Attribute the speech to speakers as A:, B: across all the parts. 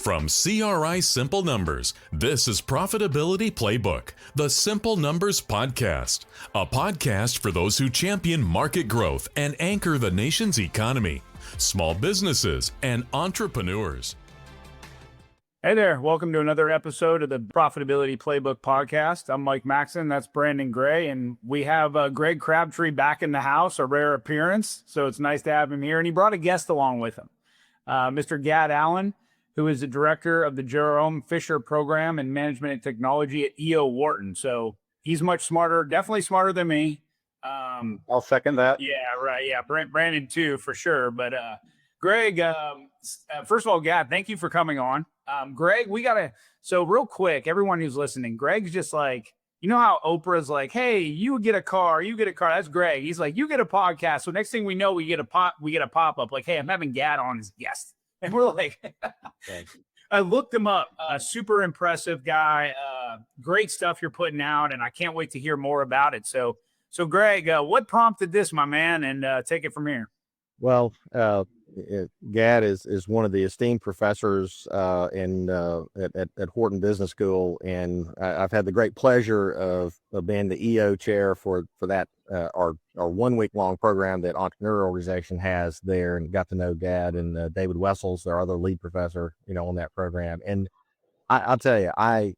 A: From CRI Simple Numbers, this is Profitability Playbook, the Simple Numbers Podcast, a podcast for those who champion market growth and anchor the nation's economy, small businesses, and entrepreneurs.
B: Hey there, welcome to another episode of the Profitability Playbook Podcast. I'm Mike Maxon, that's Brandon Gray, and we have Greg Crabtree back in the house, a rare appearance, so it's nice to have him here, and he brought a guest along with him, Mr. Gad Allen, who is the director of the Jerome Fisher Program in Management and Technology at E14. So he's much smarter, definitely smarter than me.
C: I'll second that.
B: Yeah, right. Yeah, Brandon too, for sure. But Greg, first of all, Gad, thank you for coming on. Greg, so real quick, everyone who's listening, Greg's just like, you know how Oprah's like, hey, you get a car. That's Greg. He's like, you get a podcast. So next thing we know, we get a pop-up like, hey, I'm having Gad on as guest. And we're like, I looked him up. Super impressive guy. Great stuff you're putting out, and I can't wait to hear more about it. So Greg, what prompted this, my man? And take it from here.
C: Well, Gad is one of the esteemed professors at Wharton Business School, and I've had the great pleasure of being the EO chair for that our 1 week long program that Entrepreneur Organization has there, and got to know Gad and David Wessels, our other lead professor, on that program. And I'll tell you, I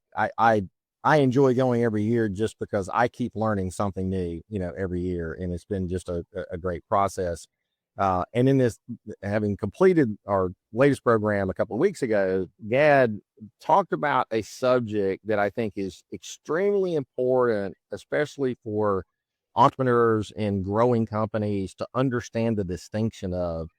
C: enjoy going every year just because I keep learning something new, every year, and it's been just a great process. And in this, having completed our latest program a couple of weeks ago, Gad talked about a subject that I think is extremely important, especially for entrepreneurs and growing companies to understand the distinction of.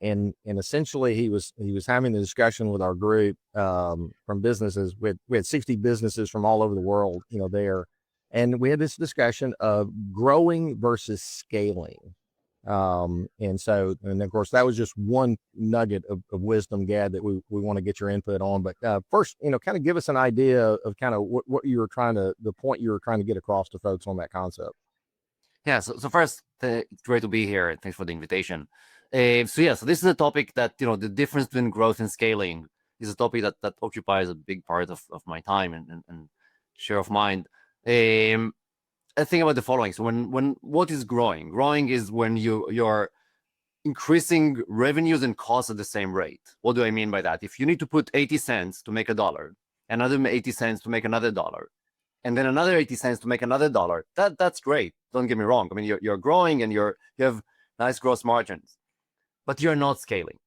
C: And essentially, he was having the discussion with our group from businesses. We had 60 businesses from all over the world, there, and we had this discussion of growing versus scaling. And of course, that was just one nugget of wisdom, Gad, that we want to get your input on. But first, kind of give us an idea of kind of what you were the point you were trying to get across to folks on that concept.
D: Yeah. So first, it's great to be here. Thanks for the invitation. So this is a topic that, the difference between growth and scaling is a topic that occupies a big part of my time and share of mind. I think about the following. So when what is growing? Growing is when you're increasing revenues and costs at the same rate. What do I mean by that? If you need to put 80 cents to make $1, another 80 cents to make another $1, and then another 80 cents to make another $1, that's great. Don't get me wrong. I mean, you're growing and you have nice gross margins, but you're not scaling.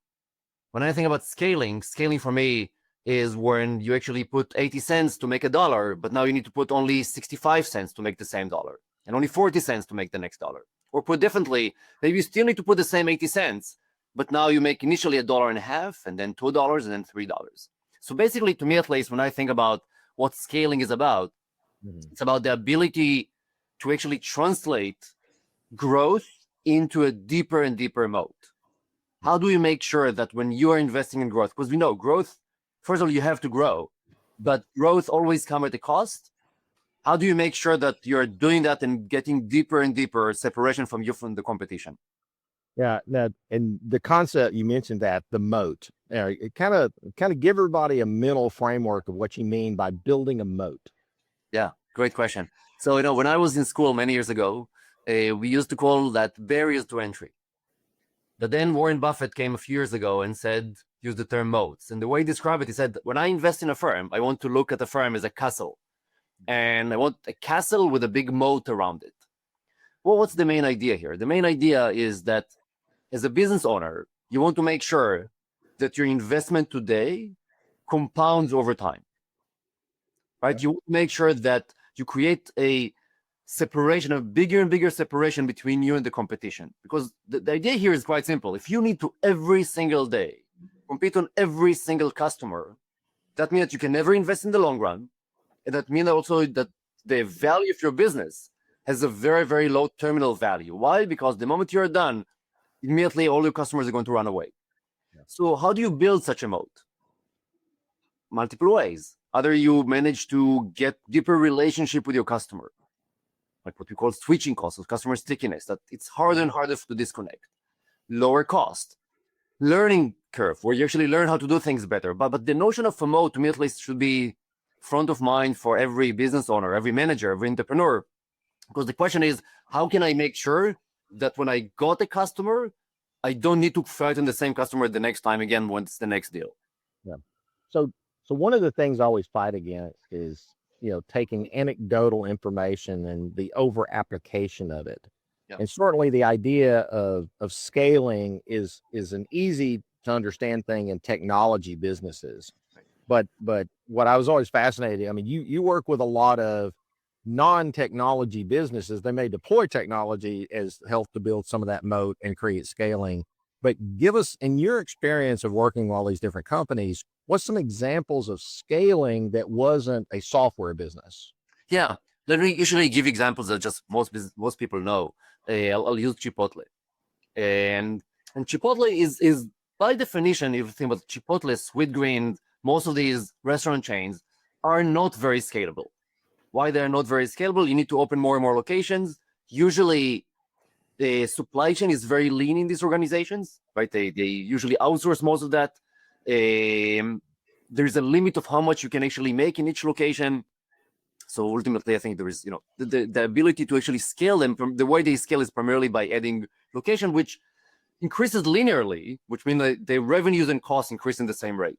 D: When I think about scaling for me is when you actually put 80 cents to make $1, but now you need to put only 65 cents to make the same dollar, and only 40 cents to make the next $1. Or put differently, maybe you still need to put the same 80 cents, but now you make initially $1.50, and then $2, and then $3. So basically, to me at least, when I think about what scaling is about, it's about the ability to actually translate growth into a deeper and deeper moat. How do you make sure that when you are investing in growth, because we know growth, first of all, you have to grow, but growth always comes at a cost. How do you make sure that you're doing that and getting deeper and deeper separation from the competition?
C: Yeah, and the concept you mentioned, that the moat, it kind of give everybody a mental framework of what you mean by building a moat.
D: Yeah, great question. So when I was in school many years ago, we used to call that barriers to entry. But then Warren Buffett came a few years ago and use the term moats. And the way he described it, he said, when I invest in a firm, I want to look at the firm as a castle. And I want a castle with a big moat around it. Well, what's the main idea here? The main idea is that as a business owner, you want to make sure that your investment today compounds over time, right? You make sure that you create a separation, a bigger and bigger separation between you and the competition. Because the idea here is quite simple. If you need to every single day compete on every single customer, that means that you can never invest in the long run. And that means also that the value of your business has a very, very low terminal value. Why? Because the moment you're done, immediately all your customers are going to run away. Yeah. So how do you build such a moat? Multiple ways. Either you manage to get deeper relationship with your customer, like what we call switching costs, customer stickiness, that it's harder and harder to disconnect. Lower cost. learning curve where you actually learn how to do things better. But the notion of FOMO, to me at least, should be front of mind for every business owner, every manager, every entrepreneur. Because the question is, how can I make sure that when I got a customer, I don't need to frighten the same customer the next time again when it's the next deal?
C: Yeah. So one of the things I always fight against is, taking anecdotal information and the over application of it.
D: Yeah.
C: And certainly the idea of scaling is an easy to understand thing in technology businesses. But what I was always fascinated, I mean, you work with a lot of non-technology businesses. They may deploy technology as help to build some of that moat and create scaling. But give us, in your experience of working with all these different companies, what's some examples of scaling that wasn't a software business?
D: Yeah, let me usually give examples that just most people know. I'll use Chipotle, and Chipotle is by definition, if you think about Chipotle, Sweetgreen, most of these restaurant chains are not very scalable. Why they're not very scalable? You need to open more and more locations. Usually, the supply chain is very lean in these organizations, right? They usually outsource most of that. There's a limit of how much you can actually make in each location. So ultimately, I think there is, the ability to actually scale them. The way they scale is primarily by adding location, which increases linearly, which means that the revenues and costs increase in the same rate.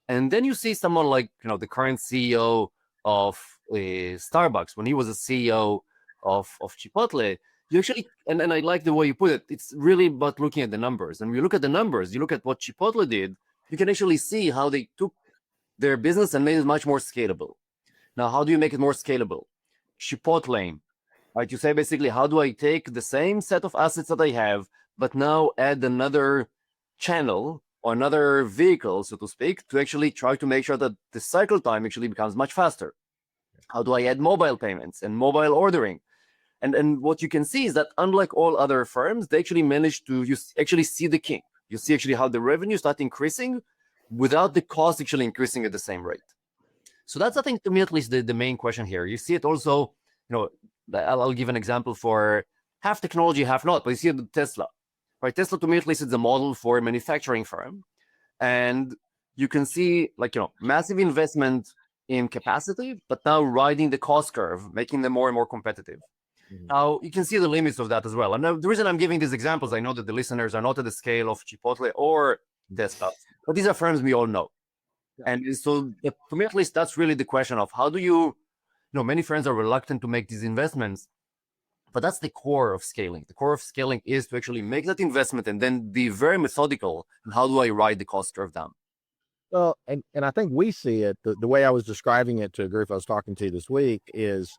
D: And then you see someone like, the current CEO of Starbucks, when he was a CEO of Chipotle, you actually, and I like the way you put it, it's really about looking at the numbers. And when you look at the numbers, you look at what Chipotle did, you can actually see how they took their business and made it much more scalable. Now, how do you make it more scalable? Chipotle, right? You say basically, how do I take the same set of assets that I have, but now add another channel or another vehicle, so to speak, to actually try to make sure that the cycle time actually becomes much faster? How do I add mobile payments and mobile ordering? And what you can see is that unlike all other firms, they actually managed to actually see the king. You see actually how the revenue start increasing without the cost actually increasing at the same rate. So that's, I think, to me at least, the main question here. You see it also, I'll give an example for half technology, half not, but you see it with Tesla, right? Tesla, to me at least, is a model for a manufacturing firm. And you can see, massive investment in capacity, but now riding the cost curve, making them more and more competitive. Mm-hmm. Now, you can see the limits of that as well. And the reason I'm giving these examples, I know that the listeners are not at the scale of Chipotle or Tesla, but these are firms we all know. And so, for me at least, that's really the question of how do you, many firms are reluctant to make these investments, but that's the core of scaling. The core of scaling is to actually make that investment and then be very methodical. And how do I ride the cost curve down?
C: Well, and I think we see it, the way I was describing it to a group I was talking to this week is,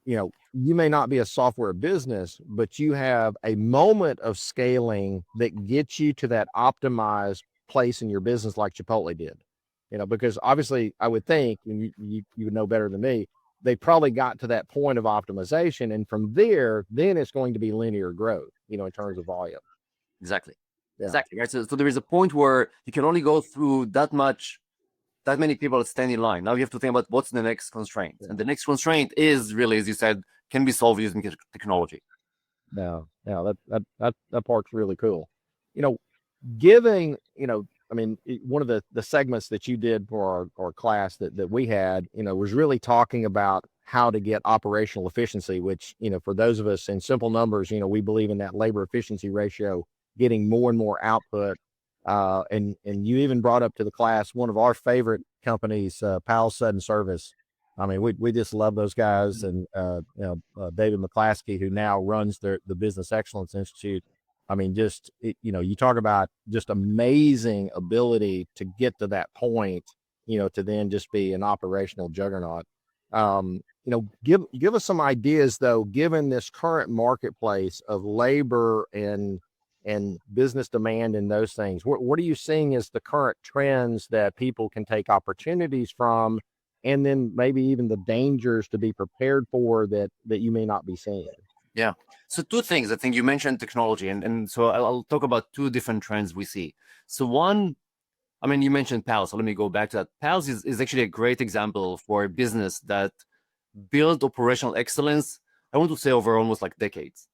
C: you may not be a software business, but you have a moment of scaling that gets you to that optimized place in your business like Chipotle did. Because obviously I would think, and you would know better than me, they probably got to that point of optimization. And from there, then it's going to be linear growth, in terms of volume.
D: Exactly. Yeah. Exactly. Right. So there is a point where you can only go through that many people stand in line. Now you have to think about what's the next constraint. Yeah. And the next constraint is really, as you said, can be solved using technology.
C: Yeah. That part's really cool. Giving, one of the segments that you did for our class that we had, was really talking about how to get operational efficiency, which, for those of us in simple numbers, we believe in that labor efficiency ratio, getting more and more output. And you even brought up to the class one of our favorite companies, Powell Sudden Service. I mean, we just love those guys, and David McClaskey, who now runs the Business Excellence Institute. I mean, you talk about just amazing ability to get to that point, to then just be an operational juggernaut. Give us some ideas though, given this current marketplace of labor and business demand and those things. What are you seeing as the current trends that people can take opportunities from, and then maybe even the dangers to be prepared for that you may not be seeing?
D: Yeah. So two things. I think you mentioned technology, and so I'll talk about two different trends we see. So one, you mentioned Pals, so let me go back to that. Pals is actually a great example for a business that built operational excellence, I want to say, over almost like decades.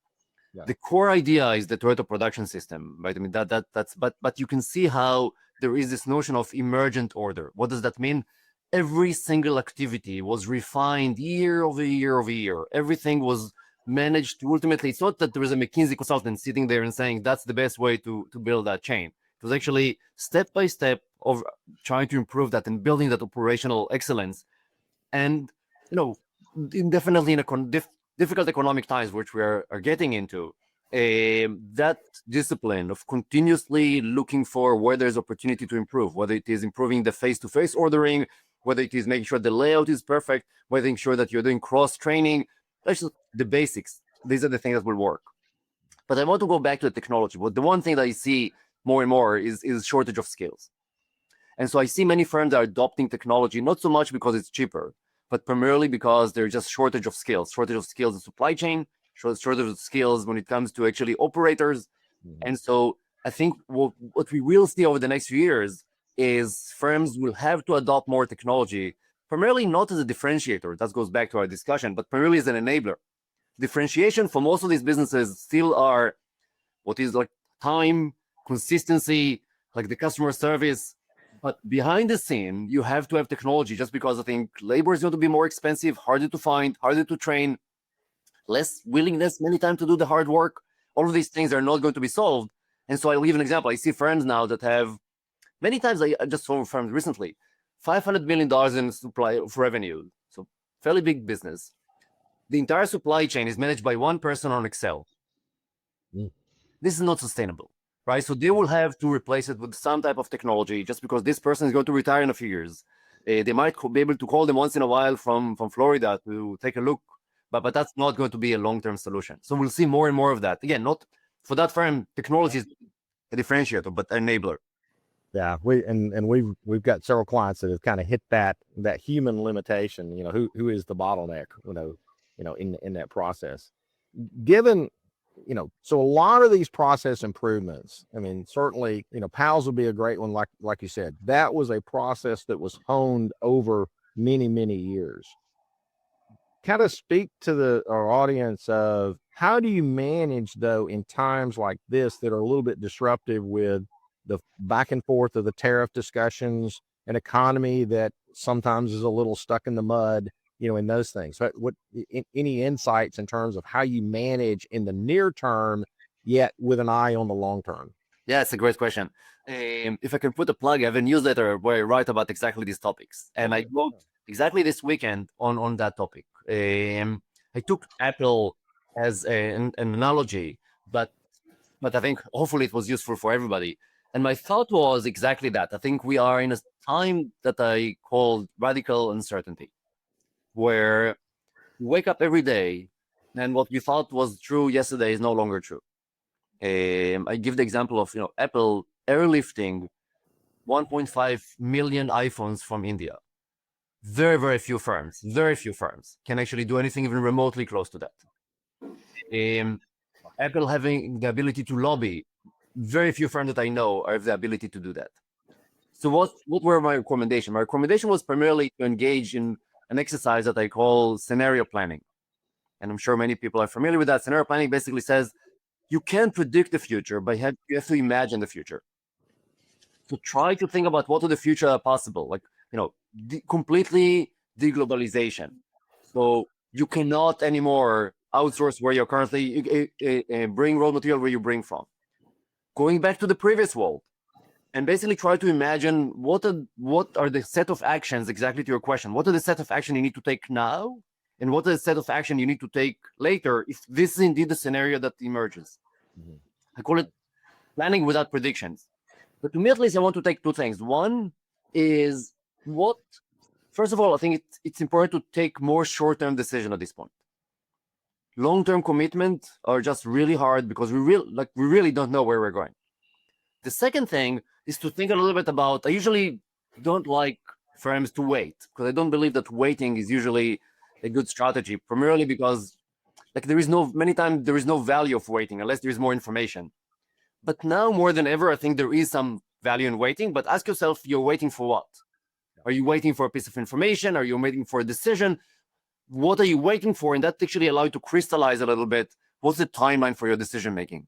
C: Yeah.
D: The core idea is the Toyota production system, right? I mean, that's but you can see how there is this notion of emergent order. What does that mean? Every single activity was refined year over year over year. Everything was managed to ultimately, it's not that there was a McKinsey consultant sitting there and saying that's the best way to build that chain. It was actually step by step of trying to improve that and building that operational excellence. And, definitely in a difficult economic times, which we are getting into, that discipline of continuously looking for where there's opportunity to improve, whether it is improving the face-to-face ordering, whether it is making sure the layout is perfect, whether making sure that you're doing cross-training, that's just the basics. These are the things that will work. But I want to go back to the technology. But the one thing that I see more and more is shortage of skills. And so I see many firms that are adopting technology, not so much because it's cheaper, but primarily because there's just shortage of skills in supply chain, shortage of skills when it comes to actually operators. And so I think what we will see over the next few years is firms will have to adopt more technology, primarily not as a differentiator. That goes back to our discussion, but primarily as an enabler. Differentiation for most of these businesses still are what is like time, consistency, like the customer service. But behind the scene, you have to have technology, just because I think labor is going to be more expensive, harder to find, harder to train, less willingness many times to do the hard work. All of these things are not going to be solved. And so I'll give an example. I see firms now that have, many times I just saw firms recently, $500 million in supply of revenue. So fairly big business. The entire supply chain is managed by one person on Excel. This is not sustainable, right? So they will have to replace it with some type of technology, just because this person is going to retire in a few years. They might be able to call them once in a while from Florida to take a look, but that's not going to be a long-term solution. So we'll see more and more of that. Again, not for that firm, technology is a differentiator, but an enabler.
C: Yeah, we've got several clients that have kind of hit that human limitation. Who is the bottleneck? In that process. Given, so a lot of these process improvements. I mean, certainly, PALS would be a great one. Like you said, that was a process that was honed over many years. Kind of speak to our audience of how do you manage, though, in times like this that are a little bit disruptive with the back and forth of the tariff discussions, an economy that sometimes is a little stuck in the mud, in those things. But any insights in terms of how you manage in the near term, yet with an eye on the long term?
D: Yeah, it's a great question. If I can put a plug, I have a newsletter where I write about exactly these topics. And I wrote exactly this weekend on that topic. I took Apple as an analogy, but I think hopefully it was useful for everybody. And my thought was exactly that. I think we are in a time that I call radical uncertainty, where you wake up every day and what you thought was true yesterday is no longer true. I give the example of Apple airlifting 1.5 million iPhones from India. Very few firms can actually do anything even remotely close to that. Apple having the ability to lobby, very few firms that I know have the ability to do that. So what were my recommendations? My recommendation was primarily to engage in an exercise that I call scenario planning. And I'm sure many people are familiar with that. Scenario planning basically says you can't predict the future, but you have to imagine the future. So try to think about what are the future possible, like, completely deglobalization. So you cannot anymore outsource where you're currently, bring raw material where you bring from. Going back to the previous world, and basically try to imagine what are the set of actions, exactly to your question. What are the set of action you need to take now? And what are the set of action you need to take later if this is indeed the scenario that emerges? I call it planning without predictions. But to me, at least, I want to take two things. One is first of all, I think it's important to take more short-term decision at this point. Long-term commitment are just really hard because we really don't know where we're going. The second thing is to think a little bit about, I usually don't like firms to wait, because I don't believe that waiting is usually a good strategy, primarily because many times there is no value of waiting unless there is more information. But now more than ever, I think there is some value in waiting, but ask yourself, you're waiting for what? Are you waiting for a piece of information? Are you waiting for a decision? What are you waiting for? And that actually allows you to crystallize a little bit what's the timeline for your decision making?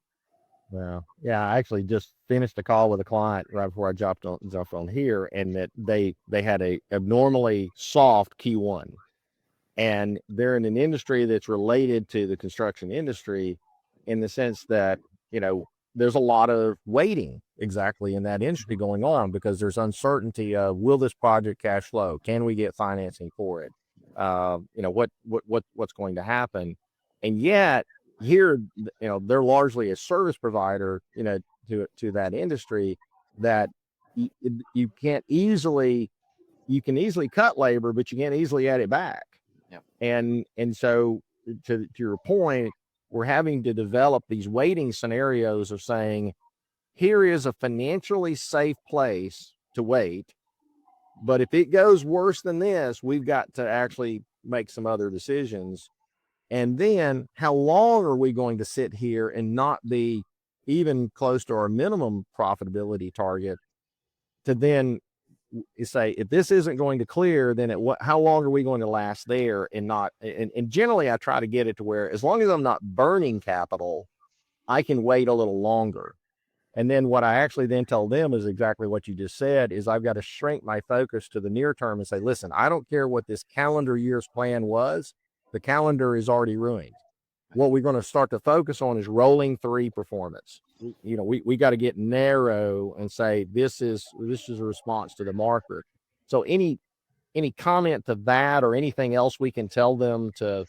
C: Well, yeah, I actually just finished a call with a client right before I jumped on here, and that they had a abnormally soft Q1, and they're in an industry that's related to the construction industry, in the sense that there's a lot of waiting exactly in that industry going on, because there's uncertainty of, will this project cash flow? Can we get financing for it? What's going to happen? And yet here, they're largely a service provider, to that industry, that you can easily cut labor, but you can't easily add it back.
D: Yep.
C: And so to your point, we're having to develop these waiting scenarios of saying, here is a financially safe place to wait, but if it goes worse than this, we've got to actually make some other decisions. And then how long are we going to sit here and not be even close to our minimum profitability target, to then say, if this isn't going to clear, then how long are we going to last there? And generally I try to get it to where, as long as I'm not burning capital, I can wait a little longer. And then what I actually then tell them is exactly what you just said, is I've got to shrink my focus to the near term and say, listen, I don't care what this calendar year's plan was. The calendar is already ruined. What we're going to start to focus on is rolling 3 performance. We got to get narrow and say, this is a response to the market. So any comment to that, or anything else we can tell them to,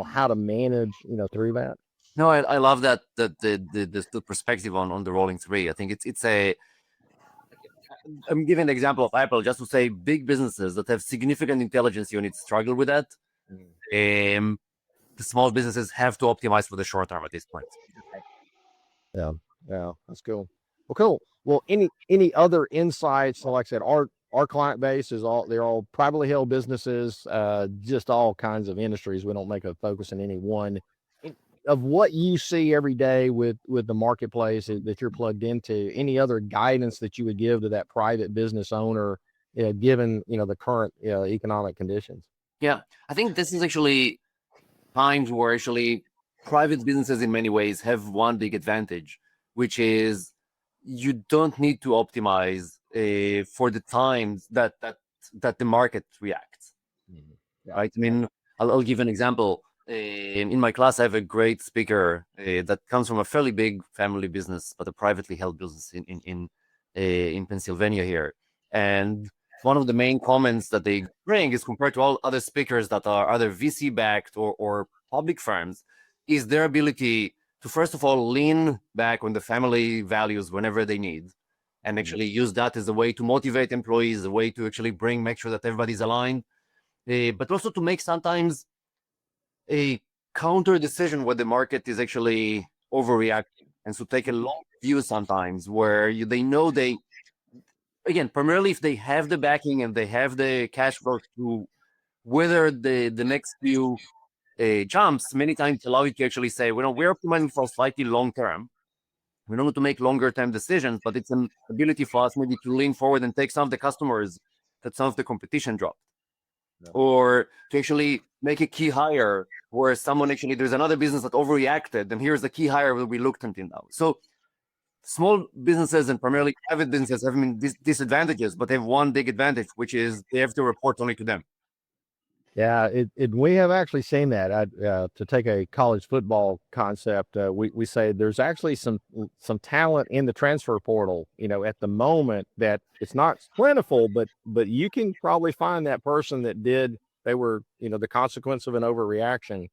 C: how to manage, through that?
D: No, I love that the perspective on the rolling 3. I think I'm giving an example of Apple, just to say big businesses that have significant intelligence units struggle with that. The small businesses have to optimize for the short term at this point.
C: Yeah, that's cool. Well, cool. Well, any other insights? So like I said, our client base they're all privately held businesses, just all kinds of industries. We don't make a focus in any one. Of what you see every day with the marketplace that you're plugged into, any other guidance that you would give to that private business owner, given the current economic conditions?
D: Yeah, I think this is actually times where actually private businesses in many ways have one big advantage, which is you don't need to optimize for the times that the market reacts.
C: Yeah.
D: Right? I mean, I'll give an example. In my class, I have a great speaker that comes from a fairly big family business, but a privately held business in Pennsylvania here. And one of the main comments that they bring is, compared to all other speakers that are either VC backed or public firms, is their ability to, first of all, lean back on the family values whenever they need, and actually use that as a way to motivate employees, a way to actually make sure that everybody's aligned, but also to make sometimes a counter decision where the market is actually overreacting, and so take a long view sometimes where again, primarily if they have the backing and they have the cash flow to weather the next few jumps, many times allow you to actually say, we're optimizing for slightly long term. We don't need to make longer term decisions, but it's an ability for us maybe to lean forward and take some of the customers that some of the competition dropped. Yeah. Or to actually make a key hire where there's another business that overreacted, and here's the key hire that we looked into now. So small businesses and primarily private businesses have disadvantages, but they have one big advantage, which is they have to report only to them.
C: Yeah, we have actually seen that. To take a college football concept, we say there's actually some talent in the transfer portal, at the moment, that it's not plentiful, but you can probably find that person that they were, the consequence of an overreaction.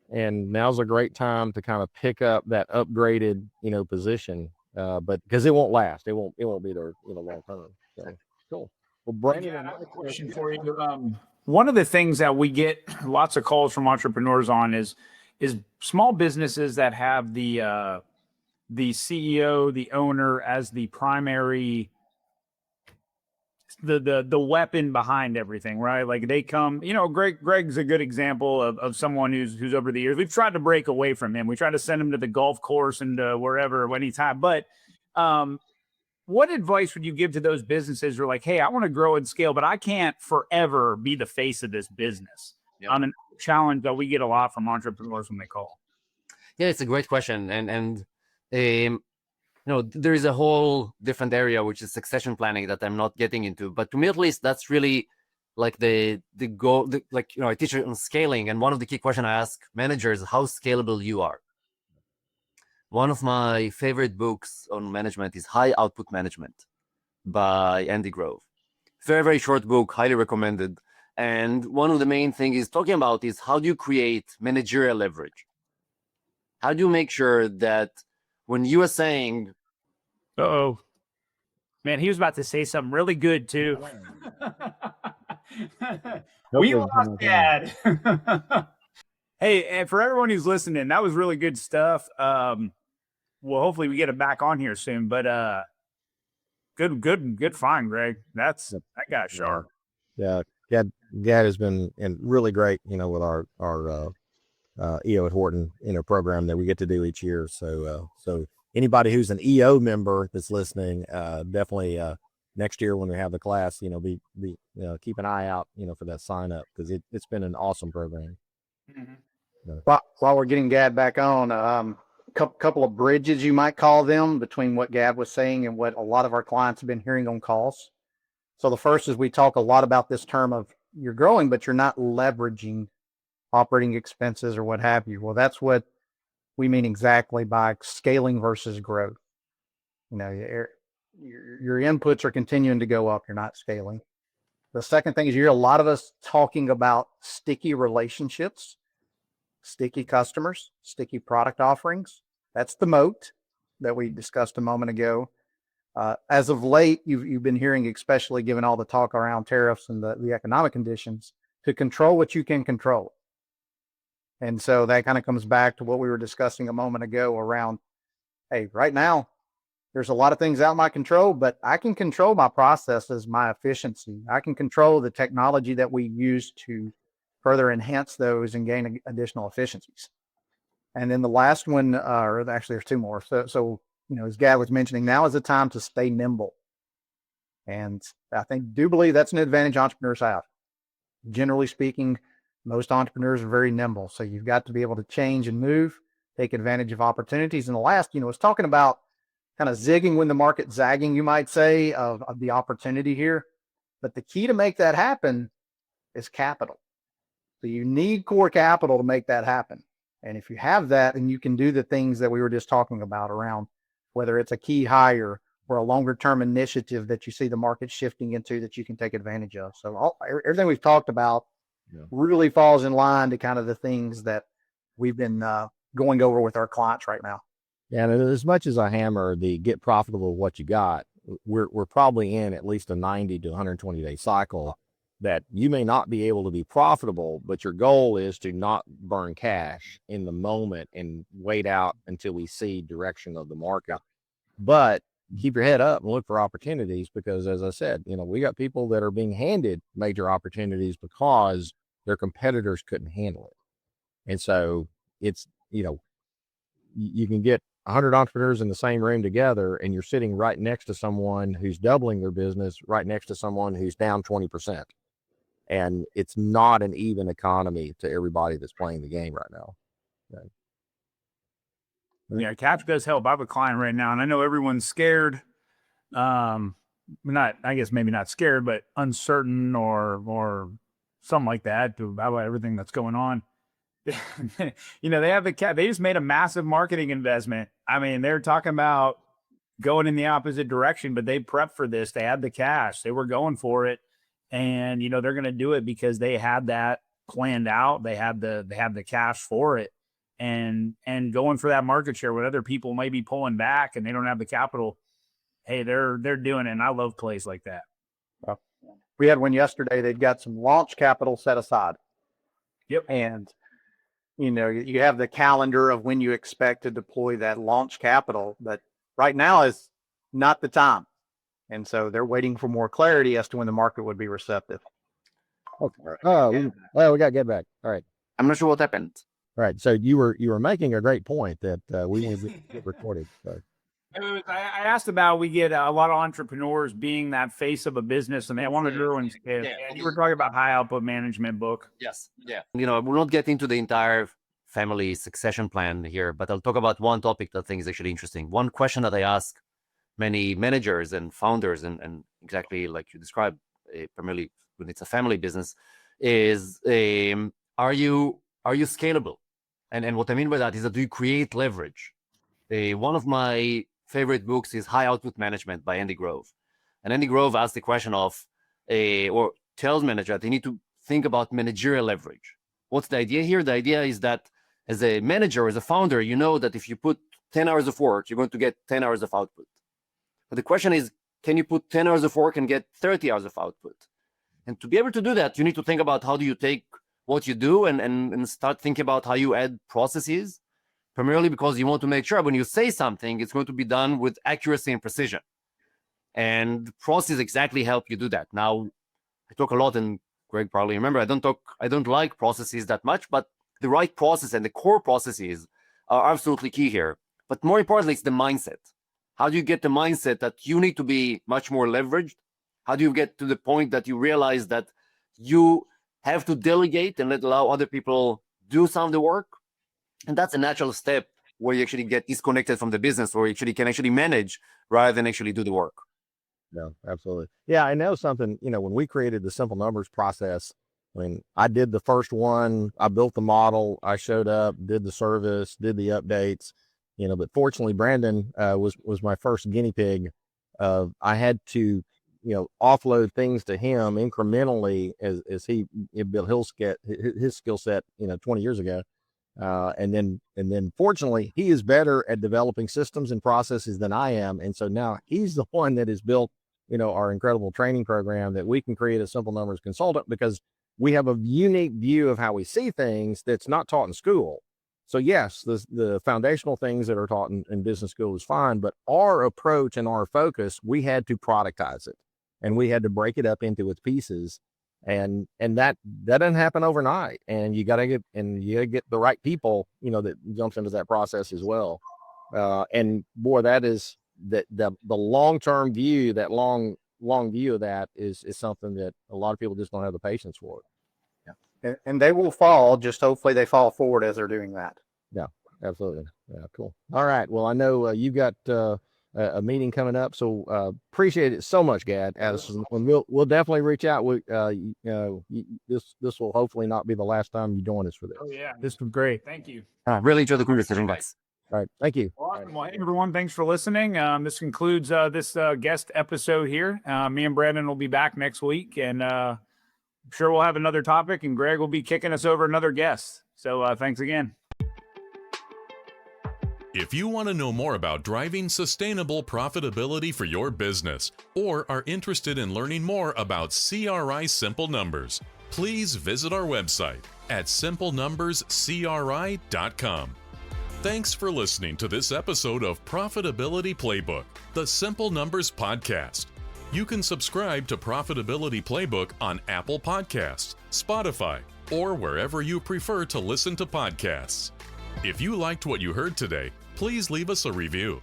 C: And now's a great time to kind of pick up that upgraded, position, but because it won't last, it won't be there, long term. So cool. Well, Brandon,
B: I have a question for you. One of the things that we get lots of calls from entrepreneurs on is small businesses that have the CEO, the owner, as the primary, the weapon behind everything, right? Like they come, Greg's a good example of someone who's over the years, we've tried to break away from him. We tried to send him to the golf course and wherever, anytime. But what advice would you give to those businesses who are like, hey, I want to grow and scale, but I can't forever be the face of this business? Yep. On a challenge that we get a lot from entrepreneurs when they call.
D: Yeah, it's a great question, and there is a whole different area which is succession planning that I'm not getting into. But to me, at least, that's really like the goal. I teach on scaling, and one of the key questions I ask managers is how scalable you are. One of my favorite books on management is High Output Management by Andy Grove. Very, very short book, highly recommended. And one of the main things he's talking about is how do you create managerial leverage? How do you make sure that when you are saying,
B: Uh-oh. Man, he was about to say something really good, too. We lost Dad. Hey, and for everyone who's listening, that was really good stuff. Well, hopefully we get him back on here soon. But good find, Greg. That guy's sharp.
C: Yeah, Gad has been really great, with our EO at Horton, program that we get to do each year. So anybody who's an EO member that's listening, definitely next year when we have the class, keep an eye out, for that sign up, because it's been an awesome program.
E: Mm-hmm. While we're getting Gad back on, couple of bridges, you might call them, between what Gad was saying and what a lot of our clients have been hearing on calls. So the first is we talk a lot about this term of you're growing, but you're not leveraging operating expenses or what have you. Well, that's what we mean exactly by scaling versus growth. Your inputs are continuing to go up. You're not scaling. The second thing is you hear a lot of us talking about sticky relationships, sticky customers, sticky product offerings. That's the moat that we discussed a moment ago. As of late, you've been hearing, especially given all the talk around tariffs and the economic conditions, to control what you can control. And so that kind of comes back to what we were discussing a moment ago around, hey, right now, there's a lot of things out of my control, but I can control my processes, my efficiency. I can control the technology that we use to further enhance those and gain additional efficiencies. And then the last one, or actually there's two more. So as Gad was mentioning, now is the time to stay nimble. And I do believe that's an advantage entrepreneurs have. Generally speaking, most entrepreneurs are very nimble. So you've got to be able to change and move, take advantage of opportunities. And the last, was talking about kind of zigging when the market's zagging, you might say, of the opportunity here. But the key to make that happen is capital. So you need core capital to make that happen. And if you have that, then you can do the things that we were just talking about around whether it's a key hire or a longer term initiative that you see the market shifting into that you can take advantage of. So everything we've talked about really falls in line to kind of the things that we've been going over with our clients right now.
C: Yeah, and as much as I hammer the get profitable with what you got, we're probably in at least a 90 to 120 day cycle that you may not be able to be profitable, but your goal is to not burn cash in the moment and wait out until we see direction of the market. But keep your head up and look for opportunities, because as I said, we got people that are being handed major opportunities because their competitors couldn't handle it. And so it's, you can get 100 entrepreneurs in the same room together and you're sitting right next to someone who's doubling their business, right next to someone who's down 20%. And it's not an even economy to everybody that's playing the game right now. Okay.
B: Yeah, cash does help. I have a client right now, and I know everyone's scared. Maybe not scared, but uncertain or something like that about everything that's going on. They have they just made a massive marketing investment. I mean, they're talking about going in the opposite direction, but they prepped for this. They had the cash. They were going for it. And, they're going to do it because they had that planned out. They had the cash for it, and going for that market share when other people may be pulling back and they don't have the capital. Hey, they're doing it. And I love plays like that.
E: Well, we had one yesterday. They'd got some launch capital set aside.
B: Yep.
E: And, you have the calendar of when you expect to deploy that launch capital, but right now is not the time. And so they're waiting for more clarity as to when the market would be receptive.
C: Okay. Oh, we got to get back. All right.
D: I'm not sure what happened.
C: All right. So you were making a great point that we need to get recorded. So.
B: I asked about, we get a lot of entrepreneurs being that face of a business, and they want to do and you were talking about high output management book.
D: Yes. Yeah. We'll not get into the entire family succession plan here, but I'll talk about one topic that I think is actually interesting. One question that I ask many managers and founders, and exactly like you described, primarily when it's a family business, is are you scalable? And what I mean by that is that do you create leverage? One of my favorite books is High Output Management by Andy Grove. And Andy Grove asked the question of, or tells managers that they need to think about managerial leverage. What's the idea here? The idea is that as a manager, as a founder, you know that if you put 10 hours of work, you're going to get 10 hours of output. But the question is, can you put 10 hours of work and get 30 hours of output? And to be able to do that, you need to think about how do you take what you do and start thinking about how you add processes, primarily because you want to make sure when you say something, it's going to be done with accuracy and precision. And processes exactly help you do that. Now, I talk a lot, and Greg probably remember, I don't like processes that much, but the right process and the core processes are absolutely key here. But more importantly, it's the mindset. How do you get the mindset that you need to be much more leveraged? How do you get to the point that you realize that you have to delegate and allow other people do some of the work? And that's a natural step where you actually get disconnected from the business, or you can actually manage rather than actually do the work.
C: No, absolutely. Yeah, I know something, when we created the simple numbers process, I mean, I did the first one, I built the model, I showed up, did the service, did the updates, but fortunately Brandon was my first guinea pig. I had to, offload things to him incrementally as he built his skill set, 20 years ago. And then fortunately he is better at developing systems and processes than I am. And so now he's the one that has built, our incredible training program that we can create a simple numbers consultant, because we have a unique view of how we see things that's not taught in school. So yes, the foundational things that are taught in business school is fine, but our approach and our focus, we had to productize it and we had to break it up into its pieces. And that doesn't happen overnight. And you gotta get the right people, that jumps into that process as well. And boy, that is the long-term view, that long view of that is something that a lot of people just don't have the patience for.
E: Yeah. And they will fall, just hopefully they fall forward as they're doing that.
C: Yeah, absolutely. Yeah, cool. All right. Well, I know you've got a meeting coming up, so appreciate it so much, Gad. Addison, we'll definitely reach out. This will hopefully not be the last time you join us for this.
B: Oh yeah, this was great. Thank you.
D: Really enjoyed the conversation, guys.
C: All right, thank you.
B: Awesome. Well, hey, everyone, thanks for listening. This concludes this guest episode here. Me and Brandon will be back next week, and I'm sure we'll have another topic, and Greg will be kicking us over another guest. So thanks again.
A: If you want to know more about driving sustainable profitability for your business, or are interested in learning more about CRI Simple Numbers, please visit our website at simplenumberscri.com. Thanks for listening to this episode of Profitability Playbook, the Simple Numbers Podcast. You can subscribe to Profitability Playbook on Apple Podcasts, Spotify, or wherever you prefer to listen to podcasts. If you liked what you heard today, please leave us a review.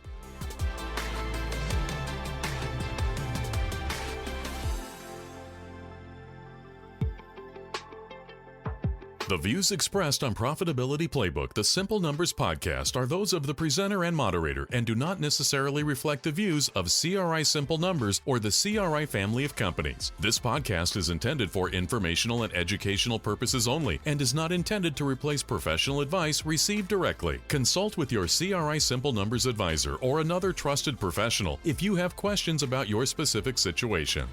A: The views expressed on Profitability Playbook, the Simple Numbers Podcast, are those of the presenter and moderator and do not necessarily reflect the views of CRI Simple Numbers or the CRI family of companies. This podcast is intended for informational and educational purposes only and is not intended to replace professional advice received directly. Consult with your CRI Simple Numbers advisor or another trusted professional if you have questions about your specific situation.